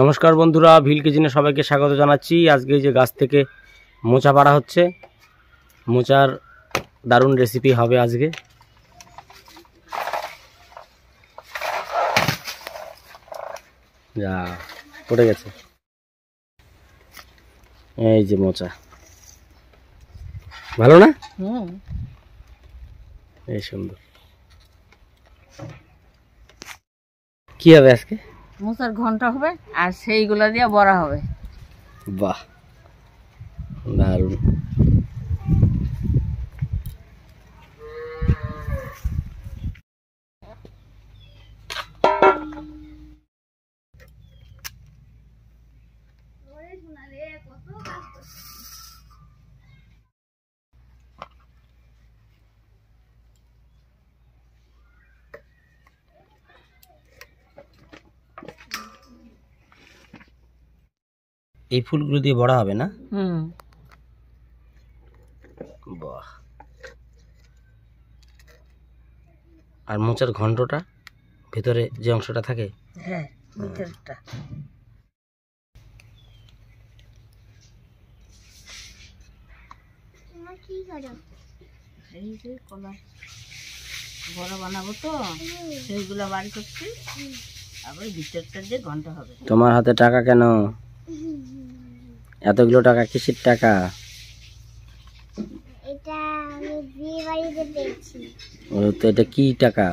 নমস্কার বন্ধুরা, ভিল কিচেনে সবাইকে স্বাগত জানাচ্ছি। আজকে যে গাছ থেকে মোচা পাড়া হচ্ছে, মোচার দারুণ রেসিপি হবে আজকে। যা পড়ে গেছে, এই যে মোচা, ভালো না? এই সুন্দর। কি হবে আজকে? মোচার ঘন্ট হবে আর সেইগুলো দিয়ে বড়া হবে। বাহ, দারুণ। এই ফুলগুলো দিয়ে বড়া হবে না? বাহ। আর মোচার ঘন্টটা ভিতরে যে অংশটা থাকে, হ্যাঁ, ভিতরটা। এই যে কলা বড়া বানাবো তো, সেইগুলো বাড়ি করছি, আবার ভিতরটা দিয়ে ঘন্ট হবে। তোমার হাতে টাকা কেন? এতগুলো টাকা কিসের টাকা? এটা আমি বিয়ে বাড়িতে পেয়েছি। ও তো, এটা কি টাকা?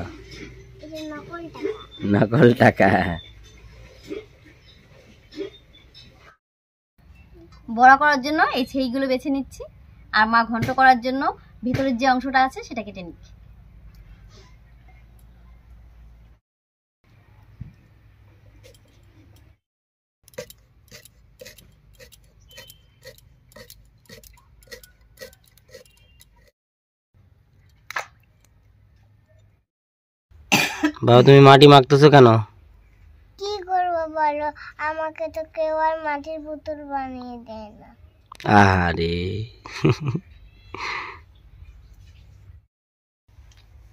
এটা নকল টাকা। নকল টাকা। বড়া করার জন্য এই সেইগুলো বেছে নিচ্ছি, আর মা ঘন্ট করার জন্য ভিতরের যে অংশটা আছে সেটা কেটে নিচ্ছি। বাবা, তুমি মাটি মাখতেছো কেন? কি করবো বলো, আমাকে তো কেউ আর মাটির পুতুল বানিয়ে দেয় না। আরে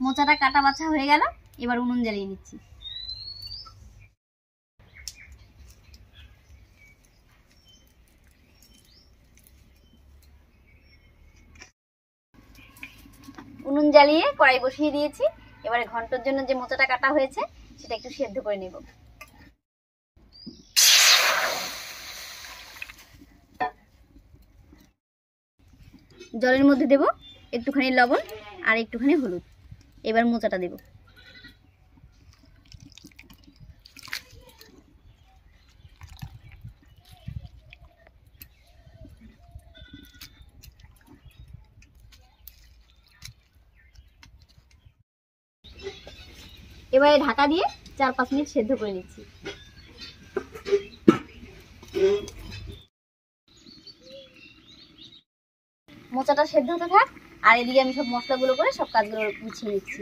মোচাটা কাটা বাছা হয়ে গেল, এবার উনুন জ্বালিয়ে নিচ্ছি। উনুন জ্বালিয়ে কড়াই বসিয়ে দিয়েছি। এবারে ঘন্টর জন্য যে মোচাটা কাটা হয়েছে সেটা একটু সেদ্ধ করে নেব। জলের মধ্যে দেব একটুখানি লবণ আর একটুখানি হলুদ। এবার মোচাটা দেব। এবারে ঢাকা দিয়ে 4-5 মিনিট সেদ্ধ করে নিচ্ছি। মোচাটা সেদ্ধ হতে থাক, আর এদিকে আমি সব মশলাগুলো করে সব কাজগুলো গুছিয়ে নিচ্ছি।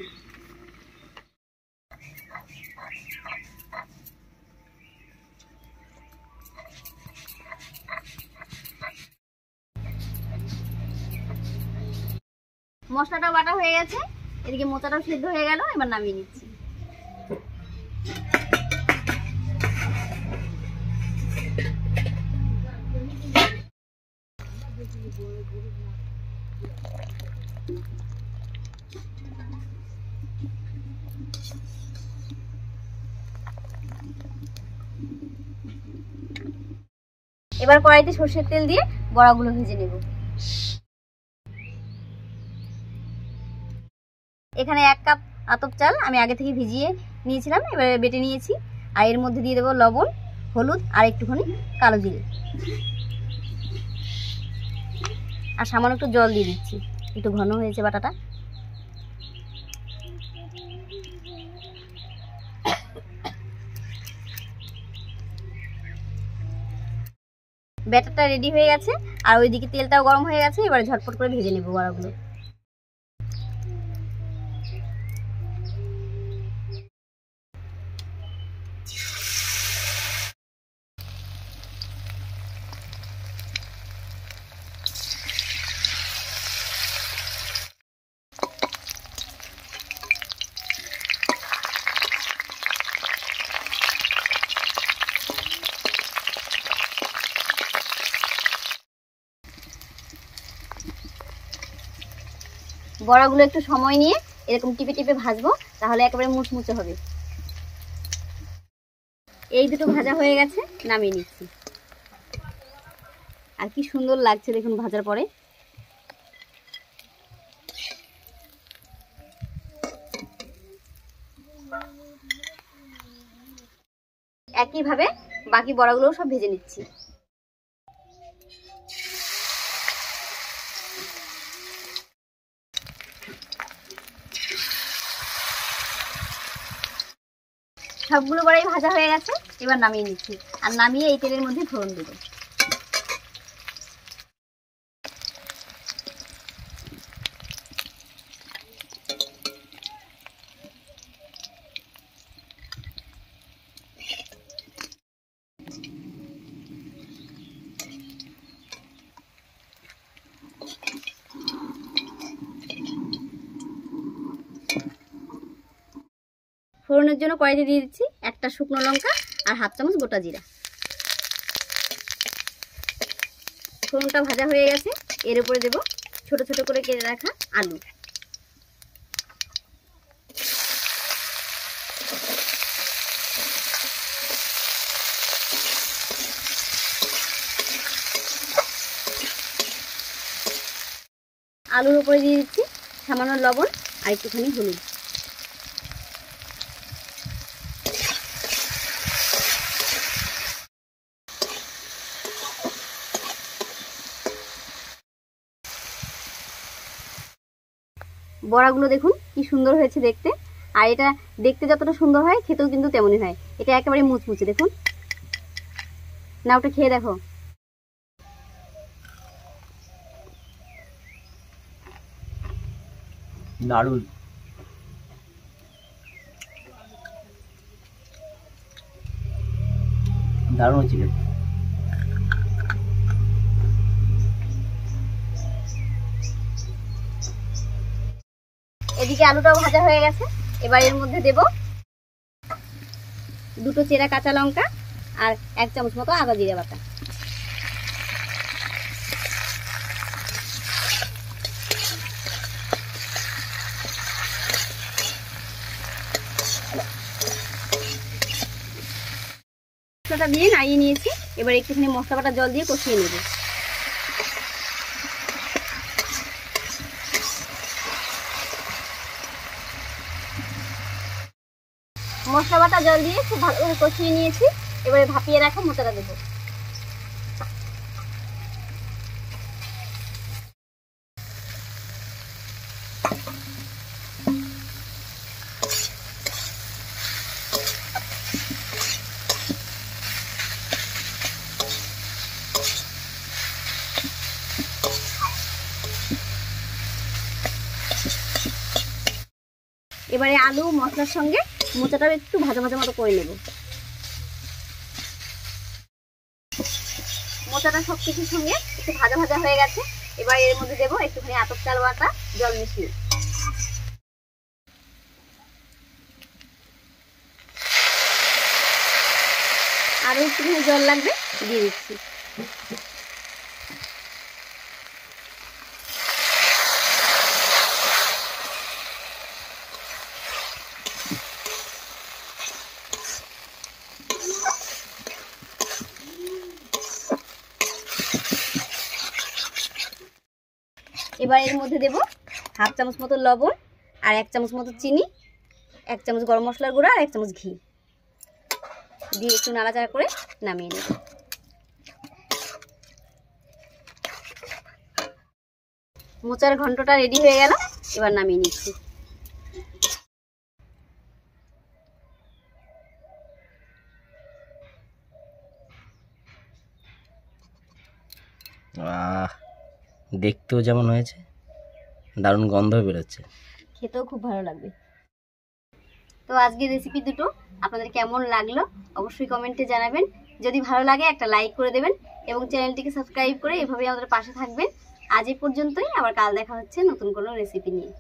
মশলাটাও বাটা হয়ে গেছে, এদিকে মোচাটাও সেদ্ধ হয়ে গেল, এবার নামিয়ে নিচ্ছি। এবার কড়াইতে সরষের তেল দিয়ে বড়াগুলো ভেজে নেব। এখানে 1 কাপ আতপ চাল আমি আগে থেকে ভিজিয়ে নিয়েছিলাম, এবারে বেটে নিয়েছি। আর এর মধ্যে দিয়ে দেবো লবণ, হলুদ আর একটুখানি কালো জিরে, আর সামান্য একটু জল দিয়ে দিচ্ছি। একটু ঘন হয়েছে বাটাটা। ব্যাটারটা রেডি হয়ে গেছে, আর ওইদিকে তেলটাও গরম হয়ে গেছে। এবারে ঝটপট করে ভেজে নেব বড়াগুলো। বড়াগুলো একটু সময় নিয়ে এরকম টিপে টিপে ভাজবো, তাহলে একেবারে মুচমুচে হবে। এই দুটো ভাজা হয়ে গেছে, নামিয়ে নিচ্ছি। আর কি সুন্দর লাগছে দেখুন ভাজার পরে। একইভাবে বাকি বড়াগুলো সব ভেজে নিচ্ছি। সবগুলো বড়াই ভাজা হয়ে গেছে, এবার নামিয়ে নিচ্ছি। আর নামিয়ে এই তেলের মধ্যে ফোড়ন দেবো। ফোড়নের জন্য কড়াইতে দিয়ে দিচ্ছি একটা শুকনো লঙ্কা আর হাফ চামচ গোটা জিরা। ফোড়নটা ভাজা হয়ে গেছে, এর উপরে দেব ছোট ছোট করে কেটে রাখা আলু। আলুর উপরে দিয়ে দিচ্ছি সামান্য লবণ আর একটুখানি হলুদ। বড়াগুলো দেখুন কি সুন্দর হয়েছে দেখতে। আর এটা দেখতে যতটা সুন্দর হয় খেতেও কিন্তু তেমনই হয়। এটা একেবারে মুচমুচে দেখুন। না ওটা খেয়ে দেখো। দারুণ। দারুণ হয়েছিল। এদিকে আলুটাও ভাজা হয়ে গেছে, এবার এর মধ্যে দেব দুটো চেরা কাঁচা লঙ্কা আর 1 চামচ মতো আদা জিরে বাটা। মশলাটা দিয়ে নাড়িয়ে নিয়েছি, এবার একটুখানি মশলা বাটা জল দিয়ে কষিয়ে নেব। মশলা বাটা জল দিয়ে খুব ভালোভাবে কষিয়ে নিয়েছি, এবারে ভাপিয়ে রাখা মোচাটা দেবো। এবারে আলু মশলার সঙ্গে মোচাটাও একটু ভাজা ভাজা মতো করে নেব। মোচাটা সব কিছুর সঙ্গে একটু ভাজা ভাজা হয়ে গেছে, এবার এর মধ্যে দেবো একটুখানি আতপ চাল বাটা জল মিশিয়ে। আরো একটুখানি জল লাগবে, দিয়ে দিচ্ছি। এবার এর মধ্যে দেব হাফ চামচ মতো লবণ আর 1 চামচ মতো চিনি, 1 চামচ গরম মশলার গুঁড়া আর 1 চামচ ঘি দিয়ে একটু নাড়াচাড়া করে নামিয়ে নেব। মোচার ঘন্টটা রেডি হয়ে গেল, এবার নামিয়ে নিচ্ছি। দেখতেও যেমন হয়েছে, দারুণ গন্ধ বেরোচ্ছে, খেতেও খুব ভালো লাগবে। তো আজকের রেসিপি দুটো আপনাদের কেমন লাগলো অবশ্যই কমেন্টে জানাবেন। যদি ভালো লাগে একটা লাইক করে দেবেন এবং চ্যানেলটিকে সাবস্ক্রাইব করে এভাবেই আমাদের পাশে থাকবেন। আজ এই পর্যন্তই, আবার কাল দেখা হচ্ছে নতুন কোনো রেসিপি নিয়ে।